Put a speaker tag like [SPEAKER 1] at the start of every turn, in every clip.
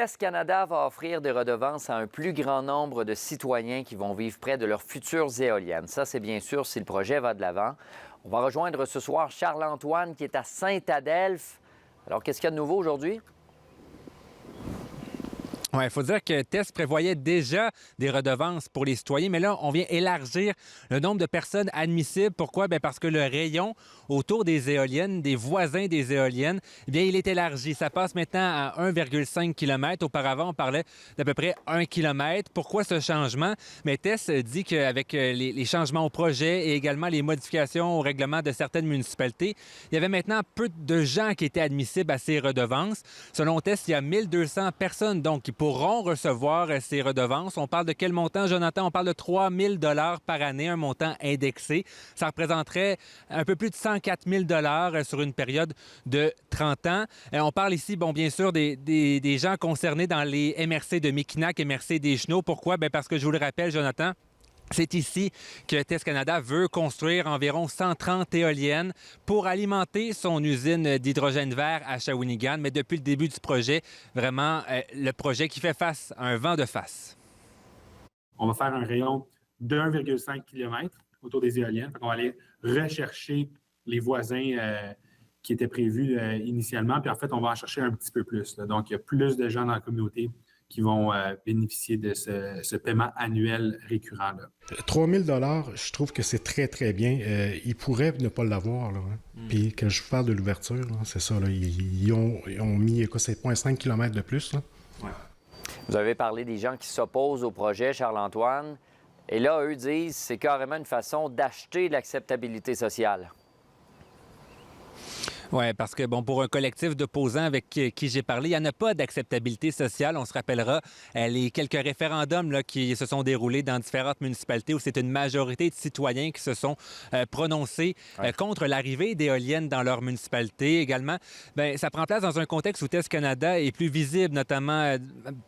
[SPEAKER 1] TES Canada va offrir des redevances à un plus grand nombre de citoyens qui vont vivre près de leurs futures éoliennes. Ça, c'est bien sûr si le projet va de l'avant. On va rejoindre ce soir Charles-Antoine qui est à Saint-Adelphe. Alors, qu'est-ce qu'il y a de nouveau aujourd'hui?
[SPEAKER 2] Oui, il faut dire que TES prévoyait déjà des redevances pour les citoyens, mais là, on vient élargir le nombre de personnes admissibles. Pourquoi? Bien parce que le rayon autour des éoliennes, des voisins des éoliennes, eh bien, il est élargi. Ça passe maintenant à 1,5 km. Auparavant, on parlait d'à peu près 1 km. Pourquoi ce changement? Mais TES dit qu'avec les changements au projet et également les modifications au règlement de certaines municipalités, il y avait maintenant peu de gens qui étaient admissibles à ces redevances. Selon TES, il y a 1200 personnes donc qui pourront recevoir ces redevances. On parle de quel montant, Jonathan? On parle de 3 000 $ par année, un montant indexé. Ça représenterait un peu plus de 104 000 $ sur une période de 30 ans. On parle ici, bon, bien sûr, des gens concernés dans les MRC de Mekinac, MRC des Chenaux. Pourquoi? Bien parce que je vous le rappelle, Jonathan, c'est ici que TES Canada veut construire environ 130 éoliennes pour alimenter son usine d'hydrogène vert à Shawinigan. Mais depuis le début du projet, vraiment, le projet qui fait face à un vent de face.
[SPEAKER 3] On va faire un rayon de 1,5 km autour des éoliennes. On va aller rechercher les voisins qui étaient prévus initialement. Puis en fait, on va en chercher un petit peu plus. Donc, il y a plus de gens dans la communauté qui vont bénéficier de ce paiement annuel récurrent.
[SPEAKER 4] 3 000 $, je trouve que c'est très, très bien. Ils pourraient ne pas l'avoir. Puis quand je vous parle de l'ouverture, là, c'est ça. Là, ils ont mis 7,5 km de plus. Là.
[SPEAKER 1] Ouais. Vous avez parlé des gens qui s'opposent au projet, Charles-Antoine. Et là, eux disent que c'est carrément une façon d'acheter l'acceptabilité sociale.
[SPEAKER 2] Oui, parce que, bon, pour un collectif d'opposants avec qui j'ai parlé, il n'y en a pas d'acceptabilité sociale. On se rappellera les quelques référendums là, qui se sont déroulés dans différentes municipalités où c'est une majorité de citoyens qui se sont prononcés contre l'arrivée d'éoliennes dans leur municipalité. Également, bien, ça prend place dans un contexte où TES Canada est plus visible, notamment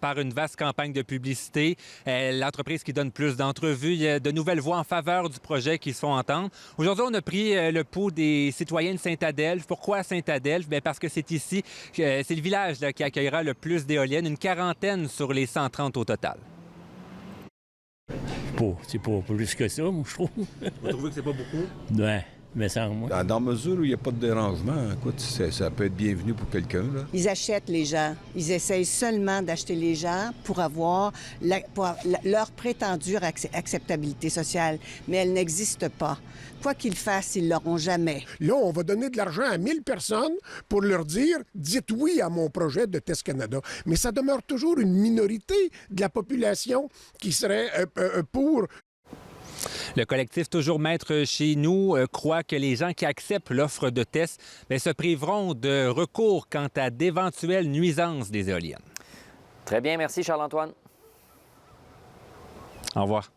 [SPEAKER 2] par une vaste campagne de publicité. L'entreprise qui donne plus d'entrevues. Il y a de nouvelles voix en faveur du projet qui se font entendre. Aujourd'hui, on a pris le pouls des citoyens de Saint-Adelphe. Pourquoi à Saint-Adelphe? Bien parce que c'est ici, c'est le village là, qui accueillera le plus d'éoliennes, une quarantaine sur les 130 au total.
[SPEAKER 5] C'est pas plus que ça, moi, je trouve.
[SPEAKER 6] Vous trouvez que c'est pas beaucoup?
[SPEAKER 5] Ouais, mais sans moi.
[SPEAKER 6] Dans mesure où il n'y a pas de dérangement, écoute, ça peut être bienvenu pour quelqu'un. Là.
[SPEAKER 7] Ils achètent les gens. Ils essayent seulement d'acheter les gens pour avoir leur prétendue acceptabilité sociale. Mais elle n'existe pas. Quoi qu'ils fassent, ils ne l'auront jamais.
[SPEAKER 8] Là, on va donner de l'argent à 1000 personnes pour leur dire « Dites oui à mon projet de TES Canada ». Mais ça demeure toujours une minorité de la population qui serait pour.
[SPEAKER 2] Le collectif Toujours Maître chez nous croit que les gens qui acceptent l'offre de TES se priveront de recours quant à d'éventuelles nuisances des éoliennes.
[SPEAKER 1] Très bien, merci Charles-Antoine.
[SPEAKER 2] Au revoir.